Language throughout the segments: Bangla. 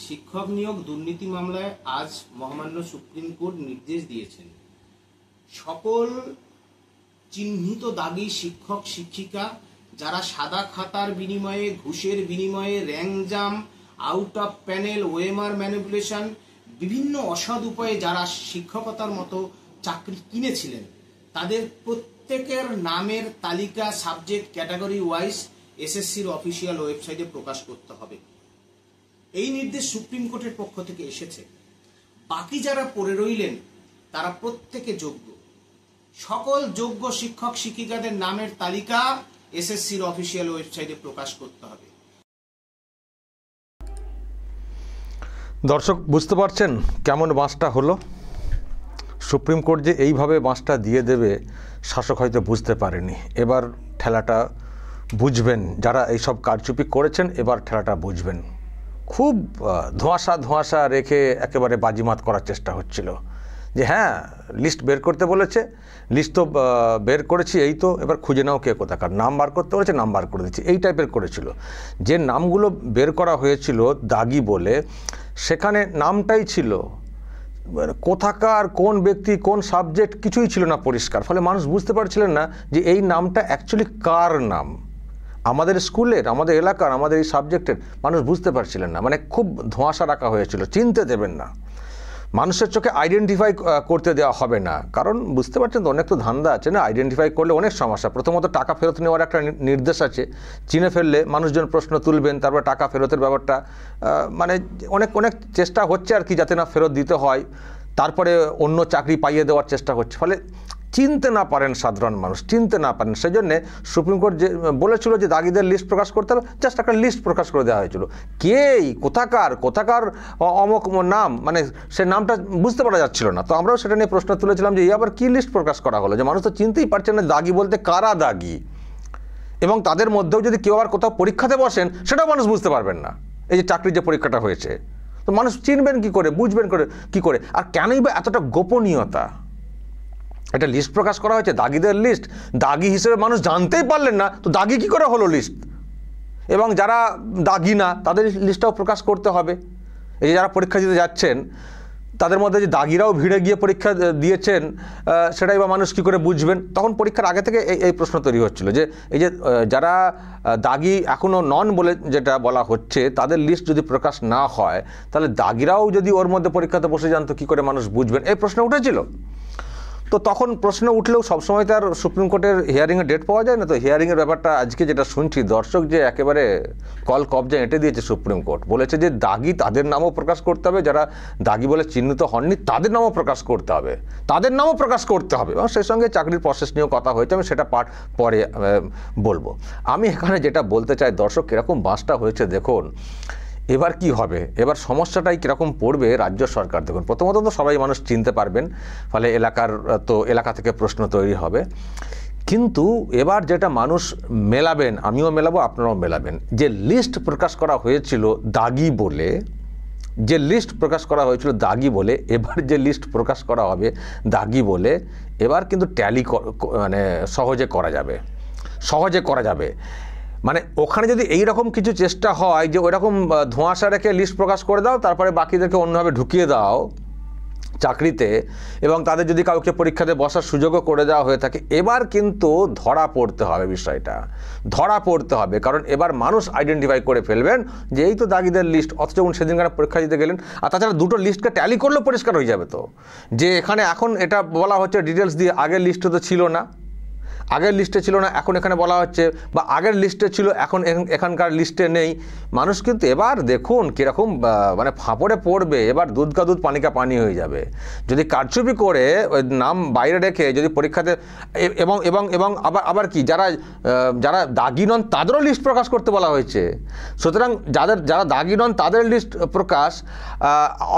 শিক্ষক নিয়োগ দুর্নীতি মামলায় আজ মহামান্য সুপ্রিম কোর্ট নির্দেশ দিয়েছেন, সকল চিহ্নিত দাগী শিক্ষক শিক্ষিকা যারা সাদা খাতার বিনিময়ে, ঘুষের বিনিময়ে, র্যাংজাম, out of panel, OMR manipulation, বিভিন্ন অসৎ উপায়ে যারা শিক্ষকতার মতো চাকরি কিনেছিলেন, তাদের প্রত্যেকের নামের তালিকা সাবজেক্ট ক্যাটাগরি ওয়াইজ এসএসসির অফিসিয়াল ওয়েবসাইটে প্রকাশ করতে হবে। এই নির্দেশ সুপ্রিম কোর্টের পক্ষ থেকে এসেছে। বাকি যারা পড়ে রইলেন তারা প্রত্যেকে যোগ্য। সকল যোগ্য শিক্ষক শিক্ষিকাদের নামের তালিকা এসএসসির অফিসিয়াল ওয়েবসাইটে প্রকাশ করতে হবে। দর্শক বুঝতে পারছেন কেমন বাঁশটা হলো? সুপ্রিম কোর্ট যে এইভাবে বাঁশটা দিয়ে দেবে শাসক হয়তো বুঝতে পারেনি। এবার ঠেলাটা বুঝবেন, যারা এইসব কারচুপি করেছেন এবার ঠেলাটা বুঝবেন। খুব ধোঁয়াশা রেখে একেবারে বাজিমাত করার চেষ্টা হচ্ছিল যে হ্যাঁ লিস্ট বের করতে বলেছে, লিস্ট তো বের করেছি, এই তো এবার খুঁজে নাও কে কোথাকার, নাম বার করতে বলেছে, নাম বার করে দিচ্ছি, এই টাইপের করেছিল। যে নামগুলো বের করা হয়েছিল দাগি বলে, সেখানে নামটাই ছিল কোথাকার, কোন ব্যক্তি, কোন সাবজেক্ট কিছুই ছিল না পরিষ্কার। ফলে মানুষ বুঝতে পারছিলেন না যে এই নামটা অ্যাকচুয়ালি কার নাম, আমাদের স্কুলের, আমাদের এলাকার, আমাদের এই সাবজেক্টের। মানুষ বুঝতে পারছিলেন না, মানে খুব ধোঁয়াশা রাখা হয়েছিল। চিনতে দেবেন না, মানুষের চোখে আইডেন্টিফাই করতে দেওয়া হবে না, কারণ বুঝতে পারছেন তো অনেক তো ধান্দা আছে না, আইডেন্টিফাই করলে অনেক সমস্যা। প্রথমত টাকা ফেরত নেওয়ার একটা নির্দেশ আছে, চিনে ফেললে মানুষজন প্রশ্ন তুলবেন, তারপর টাকা ফেরতের ব্যাপারটা মানে অনেক চেষ্টা হচ্ছে আর কি, যাতে না ফেরত দিতে হয়। তারপরে অন্য চাকরি পাইয়ে দেওয়ার চেষ্টা হচ্ছে, ফলে চিনতে না পারেন সাধারণ মানুষ, চিনতে না পারেন। সেই জন্যে সুপ্রিম কোর্ট যে বলেছিল যে দাগিদের লিস্ট প্রকাশ করতে হবে, জাস্ট একটা লিস্ট প্রকাশ করে দেওয়া হয়েছিল। কেই কোথাকার অমক নাম, মানে সে নামটা বুঝতে পারা যাচ্ছিল না। তো আমরাও সেটা নিয়ে প্রশ্ন তুলেছিলাম যে এই আবার কী লিস্ট প্রকাশ করা হলো, যে মানুষ তো চিনতেই পারছেন না দাগি বলতে কারা দাগি, এবং তাদের মধ্যেও যদি কেউ আবার কোথাও পরীক্ষাতে বসেন সেটাও মানুষ বুঝতে পারবেন না। এই যে চাকরির যে পরীক্ষাটা হয়েছে, তো মানুষ চিনবেন কী করে, বুঝবেন কী করে, আর কেনই বা এতটা গোপনীয়তা? একটা লিস্ট প্রকাশ করা হয়েছে, দাগিদের লিস্ট, দাগি হিসেবে মানুষ জানতেই পারলেন না, তো দাগি কী করে হলো লিস্ট? এবং যারা দাগি না তাদের লিস্টটাও প্রকাশ করতে হবে। এই যে যারা পরীক্ষা দিতে যাচ্ছেন তাদের মধ্যে যে দাগিরাও ভিড়ে গিয়ে পরীক্ষা দিয়েছেন, সেটাই বা মানুষ কী করে বুঝবেন? তখন পরীক্ষার আগে থেকে এই প্রশ্ন তৈরি হচ্ছিল যে এই যে যারা দাগি এখনও নন বলে যেটা বলা হচ্ছে, তাদের লিস্ট যদি প্রকাশ না হয়, তাহলে দাগিরাও যদি ওর মধ্যে পরীক্ষাতে বসে যান তো কী করে মানুষ বুঝবেন? এই প্রশ্ন উঠেছিল। তো তখন প্রশ্ন উঠলেও সবসময় তো আর সুপ্রিম কোর্টের হিয়ারিংয়ের ডেট পাওয়া যায় না। তো হিয়ারিংয়ের ব্যাপারটা আজকে যেটা শুনছি, দর্শক যে একেবারে কল কবজা এঁটে দিয়েছে সুপ্রিম কোর্ট, বলেছে যে দাগি তাদের নামও প্রকাশ করতে হবে, যারা দাগি বলে চিহ্নিত হননি তাদের নামও প্রকাশ করতে হবে, তাদের নামও প্রকাশ করতে হবে। এবং সেই সঙ্গে চাকরির প্রসেস নিয়েও কথা হয়েছে, আমি সেটা পরে বলবো। আমি এখানে যেটা বলতে চাই, দর্শক কীরকম বাঁশটা হয়েছে দেখুন। এবার কি হবে, এবার সমস্যাটাই কীরকম পড়বে রাজ্য সরকার দেখুন। প্রথমত তো সবাই মানুষ চিনতে পারবেন, ফলে এলাকা থেকে প্রশ্ন তৈরি হবে। কিন্তু এবার যেটা মানুষ মেলাবেন, আমিও মেলাবো, আপনারাও মেলাবেন, যে লিস্ট প্রকাশ করা হয়েছিল দাগি বলে, এবার যে লিস্ট প্রকাশ করা হবে দাগি বলে, এবার কিন্তু ট্যালি মানে সহজে করা যাবে। মানে ওখানে যদি এই রকম কিছু চেষ্টা হয় যে ওইরকম ধোঁয়াশা রেখে লিস্ট প্রকাশ করে দাও, তারপরে বাকিদেরকে অন্যভাবে ঢুকিয়ে দাও চাকরিতে, এবং তাদের যদি কাউকে পরীক্ষাতে বসার সুযোগও করে দেওয়া হয়ে থাকে, এবার কিন্তু ধরা পড়তে হবে, বিষয়টা ধরা পড়তে হবে। কারণ এবার মানুষ আইডেন্টিফাই করে ফেলবেন যে এই তো দাগিদের লিস্ট, অথচ যখন সেদিনকার পরীক্ষা দিতে গেলেন। আর তাছাড়া দুটো লিস্টকে ট্যালি করলেও পরিষ্কার হয়ে যাবে তো, যে এখানে এখন এটা বলা হচ্ছে ডিটেলস দিয়ে, আগের লিস্টে তো ছিল না, আগের লিস্টে ছিল না, এখন এখানে বলা হচ্ছে, বা আগের লিস্টে ছিল এখন এখানকার লিস্টে নেই। মানুষ কিন্তু এবার দেখুন কীরকম মানে ফাঁপড়ে পড়বে, এবার দুধ কা দুধ পানি কা পানি হয়ে যাবে। যদি কারচুপি করে ওই নাম বাইরে রেখে যদি পরীক্ষাতে, এবং আবার কি যারা দাগি নন তাদেরও লিস্ট প্রকাশ করতে বলা হয়েছে। সুতরাং যারা দাগি নন তাদের লিস্ট প্রকাশ,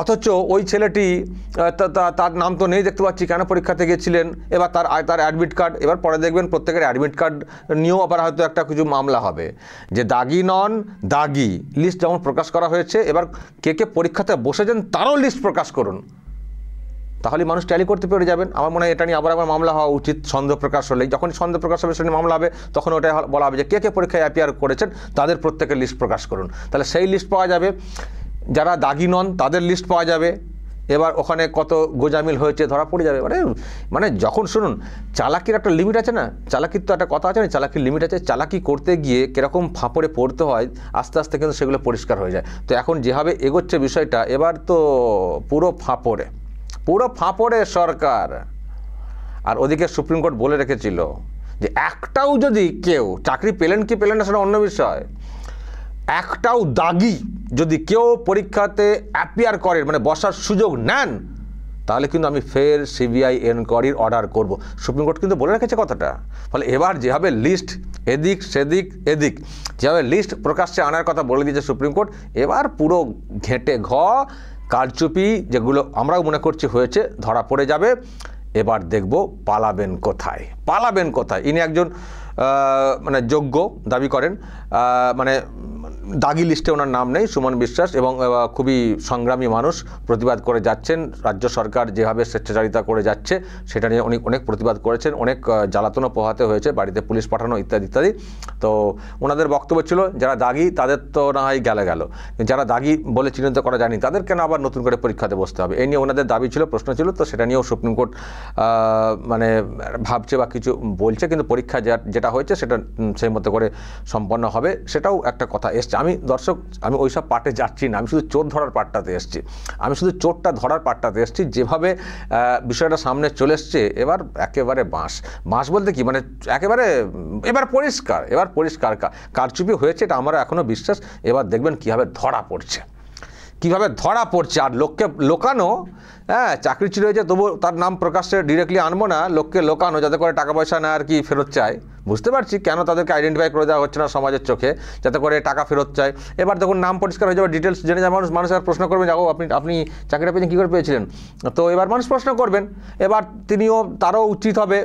অথচ ওই ছেলেটি তার নাম তো নেই দেখতে পাচ্ছি, কেন পরীক্ষাতে গেছিলেন, এবার তার অ্যাডমিট কার্ড, এবার পরে দেখবেন প্রত্যেকের অ্যাডমিট কার্ড নিয়েও আবার হয়তো একটা কিছু মামলা হবে যে দাগি নন দাগি লিস্ট যেমন প্রকাশ করা হয়েছে, এবার কে পরীক্ষাতে বসেছেন তারও লিস্ট প্রকাশ করুন, তাহলে মানুষ ট্যালি করতে পেরে যাবেন। আমার মনে হয় এটা নিয়ে আবার মামলা হওয়া উচিত। সন্দেহ প্রকাশ হলেই, যখন সন্দেহ প্রকাশ হবে সেটা মামলা হবে, তখন ওটাই বলা হবে যে কে পরীক্ষায় অ্যাপিয়ার করেছেন তাদের প্রত্যেকের লিস্ট প্রকাশ করুন, তাহলে সেই লিস্ট পাওয়া যাবে। যারা দাগি নন তাদের লিস্ট পাওয়া যাবে, এবার ওখানে কত গোজামিল হয়েছে ধরা পড়ে যাবে। মানে যখন শুনুন, চালাকির একটা লিমিট আছে না, চালাকির তো একটা কথা আছে না, চালাকির লিমিট আছে। চালাকি করতে গিয়ে কীরকম ফাঁপড়ে পড়তে হয় আস্তে আস্তে কিন্তু সেগুলো পরিষ্কার হয়ে যায়। তো এখন যেভাবে এগোচ্ছে বিষয়টা, এবার তো পুরো ফাঁপড়ে সরকার। আর ওদিকে সুপ্রিম কোর্ট বলে রেখেছিল যে একটাও যদি কেউ, চাকরি পেলেন কি পেলেন না সেটা অন্য বিষয়, একটাও দাগি যদি কেউ পরীক্ষাতে অ্যাপিয়ার করেন, মানে বসার সুযোগ নেন, তাহলে কিন্তু আমি ফের সিবিআই এনকোয়ারির অর্ডার করব। সুপ্রিম কোর্ট কিন্তু বলে রেখেছে কথাটা। ফলে এবার যেভাবে লিস্ট এদিক সেদিক এদিক, যেভাবে লিস্ট প্রকাশ্যে আনার কথা বলে দিয়েছে সুপ্রিম কোর্ট, এবার পুরো ঘেঁটে কারচুপি যেগুলো আমরাও মনে করছি হয়েছে ধরা পড়ে যাবে। এবার দেখব পালাবেন কোথায়। ইনি একজন মানে যোগ্য দাবি করেন, মানে দাগি লিস্টে ওনার নাম নেই, সুমন বিশ্বাস, এবং খুবই সংগ্রামী মানুষ, প্রতিবাদ করে যাচ্ছেন। রাজ্য সরকার যেভাবে স্বেচ্ছাচারিতা করে যাচ্ছে সেটা নিয়ে উনি অনেক প্রতিবাদ করেছেন, অনেক জ্বালাতনও পোহাতে হয়েছে, বাড়িতে পুলিশ পাঠানো ইত্যাদি ইত্যাদি। তো ওনাদের বক্তব্য ছিল যারা দাগি তাদের তো না হয় গেল, যারা দাগি বলে চিহ্নিত করা যায়নি তাদের কেন আবার নতুন করে পরীক্ষাতে বসতে হবে, এই নিয়ে ওনাদের দাবি ছিল, প্রশ্ন ছিল। তো সেটা নিয়েও সুপ্রিম কোর্ট মানে ভাবছে বা কিছু বলছে, কিন্তু পরীক্ষা যেটা হয়েছে সেটা সেই মতো করে সম্পন্ন হবে, সেটাও একটা কথা এসছে। আমি দর্শক, আমি ওইসব পার্টে যাচ্ছি না, আমি শুধু চোর ধরার পার্টটাতে এসেছি, চোরটা ধরার পার্টটাতে এসেছি। যেভাবে বিষয়টা সামনে চলে এসছে, এবার একেবারে বাঁশ বলতে কি, মানে একেবারে এবার পরিষ্কার কারচুপি হয়েছে, এটা আমার এখনও বিশ্বাস। এবার দেখবেন কীভাবে ধরা পড়ছে, আর লোককে লোকানো। হ্যাঁ, চাকরি চুরি হয়েছে তবু তার নাম প্রকাশ্যে ডিরেক্টলি আনবো না, লোককে লোকানো যাতে করে টাকা পয়সা না আর কি ফেরত চায়। বুঝতে পারছি কেন তাদেরকে আইডেন্টিফাই করে দেওয়া হচ্ছে না সমাজের চোখে, যাতে করে টাকা ফেরত চায়। এবার দেখুন নাম পরিষ্কার হয়ে যাবে, ডিটেলস জেনে যাবে মানুষ আর প্রশ্ন করবেন, যাও আপনি চাকরিটা পেয়েছেন কী করে পেয়েছিলেন। তো এবার মানুষ প্রশ্ন করবেন, এবার তারও উচিত হবে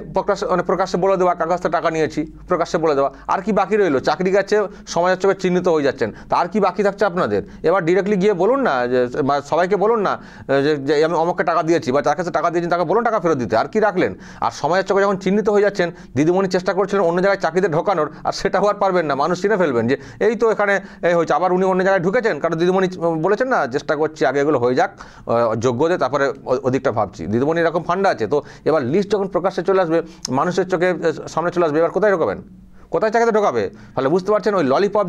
প্রকাশ্যে বলে দেওয়া, কাগজটা টাকা নিয়েছি, প্রকাশ্যে বলে দেওয়া। আর কি বাকি রইলো, চাকরি গেছে, সমাজের চোখে চিহ্নিত হয়ে যাচ্ছেন, তা আর কি বাকি থাকছে আপনাদের। এবার ডিরেক্টলি গিয়ে বলুন না, যে সবাইকে বলুন না যে আমি অমুককে টাকা দিয়েছি, বা যার কাছে টাকা দিয়েছেন তাকে বলুন টাকা ফেরত দিতে। আর কি রাখলেন। আর সমাজের চোখে যখন চিহ্নিত হয়ে যাচ্ছেন, দিদিমণি চেষ্টা করছিলেন অন্য জায়গায় চাকরিতে ঢোকানোর, আর সেটা হওয়ার পারবেন না, মানুষ চিনে ফেলবেন যে এই তো এখানে এই হয়েছে, আবার উনি অন্য জায়গায় ঢুকেছেন, কারণ দিদিমণি বলেছেন না চেষ্টা করছি আগে এগুলো হয়ে যাক যোগ্যদের, তারপরে ওদিকটা ভাবছি। দিদিমণি এরকম ফান্ডা আছে। তো এবার লিস্ট যখন প্রকাশ্যে চলে আসবে, মানুষের চোখে সামনে চলে আসবে, এবার কোথায় ঢোকাবেন, কোথায় চাকরিতে ঢোকাবে। ফলে বুঝতে পারছেন ওই ললিপপ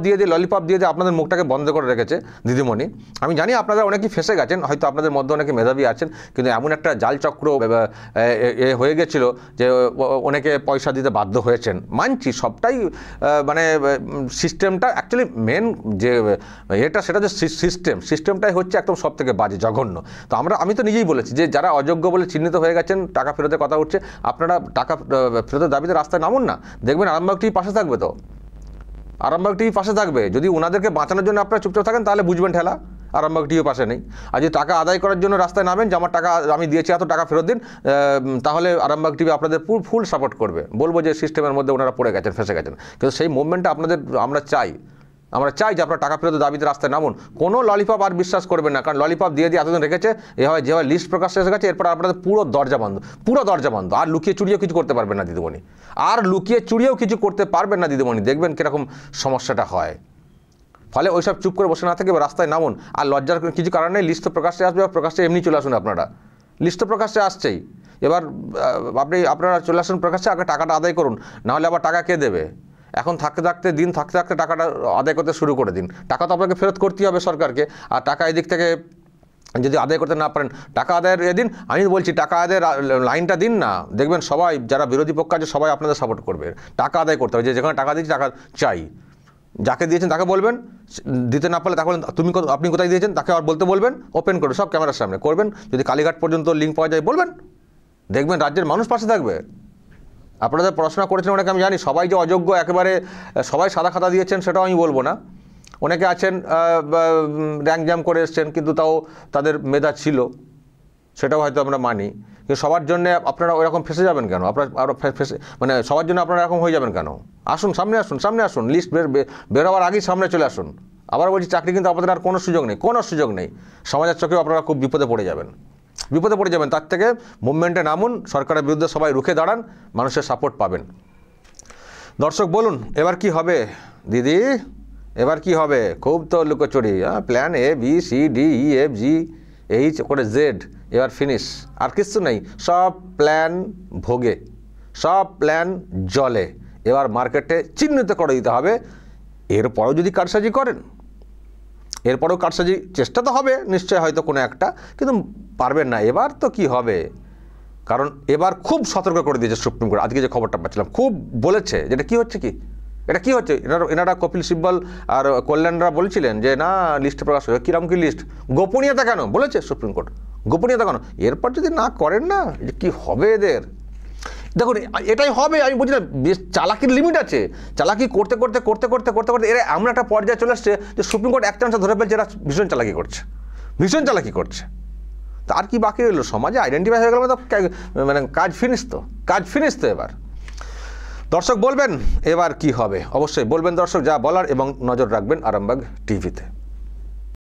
দিয়ে আপনাদের মুখটাকে বন্ধ করে রেখেছে দিদিমণি। আমি জানি আপনারা অনেকেই ফেসে গেছেন, হয়তো আপনাদের মধ্যে অনেকে মেধাবী আছেন, কিন্তু এমন একটা জাল চক্র হয়ে গেছিল যে অনেকে পয়সা দিতে বাধ্য হয়েছেন। মানছি সবটাই, মানে সিস্টেমটা অ্যাকচুয়ালি মেন যে সেটা যে সিস্টেমটাই হচ্ছে একদম সব থেকে বাজে, জঘন্য। তো আমি তো নিজেই বলেছি যে যারা অযোগ্য বলে চিহ্নিত হয়ে গেছেন, টাকা ফেরতের কথা উঠছে, আপনারা টাকা ফেরতের দাবিতে রাস্তায় নামুন না, দেখবেন আরামবাগ টিভি পাশে থাকবে। তো আরামবাগ টিভি পাশে থাকবে, যদি ওনাদেরকে বাঁচানোর জন্য আপনারা চুপচাপ থাকেন তাহলে বুঝবেন ঠেলা, আরামবাগ টিভি পাশে নেই। আর যদি টাকা আদায় করার জন্য রাস্তায় নামেন যে আমার টাকা আমি দিয়েছি এত টাকা ফেরত দিন, তাহলে আরামবাগ টিভি আপনাদের ফুল সাপোর্ট করবে, বলবো যে সিস্টেমের মধ্যে ওনারা পড়ে গেছেন, ফেসে গেছেন। কিন্তু সেই মুভমেন্টটা আমরা চাই যে আপনারা টাকা ফেরত দাবিতে রাস্তায় নামুন। কোনো ললিপপ আর বিশ্বাস করবেন না, কারণ ললিপপ দিয়ে এতদিন রেখেছে, এভাবে যেভাবে লিস্ট প্রকাশ্যে এসে গেছে, এরপর আপনাদের পুরো দরজা বন্ধ। আর লুকিয়ে চুরিয়েও কিছু করতে পারবেন না দিদিমণি, দেখবেন কীরকম সমস্যাটা হয়। ফলে ওইসব চুপ করে বসে না থেকে রাস্তায় নামুন। আর লজ্জার কিছু কারণ নেই, লিস্ট তো প্রকাশ্যে আসবে, প্রকাশ্যে এমনি চলে আসুন আপনারা, লিস্ট তো প্রকাশ্যে আসছেই। এবার আপনারা চলে আসুন প্রকাশ্যে, আগে টাকাটা আদায় করুন, নাহলে আবার টাকা কে দেবে। এখন দিন থাকতে টাকাটা আদায় করতে শুরু করে দিন। টাকা তো আপনাকে ফেরত করতেই হবে সরকারকে, আর টাকা এদিক থেকে যদি আদায় করতে না পারেন, টাকা আদায়ের দিন। আমি বলছি টাকা আদায়ের লাইনটা দিন না, দেখবেন সবাই যারা বিরোধী পক্ষ আছে সবাই আপনাদের সাপোর্ট করবে। টাকা আদায় করতে হবে, যেখানে টাকা দিচ্ছি টাকা চাই, যাকে দিয়েছেন তাকে বলবেন, দিতে না পারলে তাকে আপনি কোথায় দিয়েছেন তাকে আর বলতে বলবেন, ওপেন করে সব ক্যামেরার সামনে করবেন। যদি কালীঘাট পর্যন্ত লিঙ্ক পাওয়া যায় বলবেন, দেখবেন রাজ্যের মানুষ পাশে থাকবে। আপনারা পড়াশোনা করেছেন অনেকে, আমি জানি সবাই যে অযোগ্য একেবারে সবাই সাদা খাতা দিয়েছেন সেটাও আমি বলবো না। অনেকে আছেন র্যাঙ্ক জ্যাম করে এসছেন, কিন্তু তাও তাদের মেধা ছিল, সেটাও হয়তো আমরা মানি। কিন্তু সবার জন্য আপনারা ওইরকম ফেসে যাবেন কেন, মানে সবার জন্য আপনারা এরকম হয়ে যাবেন কেন। সামনে আসুন, লিস্ট বেরোবার আগেই সামনে চলে আসুন। আবার বলছি চাকরি কিন্তু আপনাদের আর কোনো সুযোগ নেই। সমাজের চোখেও আপনারা খুব বিপদে পড়ে যাবেন। তার থেকে মুভমেন্টে নামুন, সরকারের বিরুদ্ধে সবাই রুখে দাঁড়ান, মানুষের সাপোর্ট পাবেন। দর্শক বলুন এবার কি হবে দিদি, এবার কি হবে? খুব তো লুকোচুরি, plan A B C D E F G H করে জেড, এবার ফিনিশ, আর কিচ্ছু নেই, সব প্ল্যান ভোগে, সব প্ল্যান জলে। এবার মার্কেটে চিহ্নিত করে দিতে হবে। এরপরেও যদি কারসাজি করেন, এরপরেও কারসাজি চেষ্টা তো হবে নিশ্চয়, হয়তো কোনো একটা, কিন্তু পারবেন না। এবার তো কি হবে, কারণ এবার খুব সতর্ক করে দিয়েছে সুপ্রিম কোর্ট। আজকে যে খবরটা পাচ্ছিলাম খুব বলেছে যেটা কি হচ্ছে, কি এটা কি হচ্ছে। এনারা কপিল সিব্বল আর কল্যাণরা বলছিলেন যে না লিস্টে প্রকাশ হবে, কিরম কি লিস্ট, গোপনীয়তা কেন বলেছে সুপ্রিম কোর্ট, গোপনীয়তা কেন। এরপর যদি না করেন না, যে কী হবে এদের, দেখুন এটাই হবে। আমি বলছি না, বেশ চালাকির লিমিট আছে, চালাকি করতে করতে করতে করতে করতে করতে এরা এমন একটা পর্যায়ে চলে আসছে যে সুপ্রিম কোর্ট এক চান্সে ধরে ফেলছে এরা ভীষণ চালাকি করছে, ভীষণ চালাকি করছে। তার কি বাকি রইল, সমাজে আইডেন্টিফাই হয়ে গেল তো মানে কাজ ফিনিশ তো, কাজ ফিনিশ তো। এবার দর্শক বলবেন এবার কি হবে, অবশ্যই বলবেন দর্শক যা বলার, এবং নজর রাখবেন আরামবাগ টিভিতে।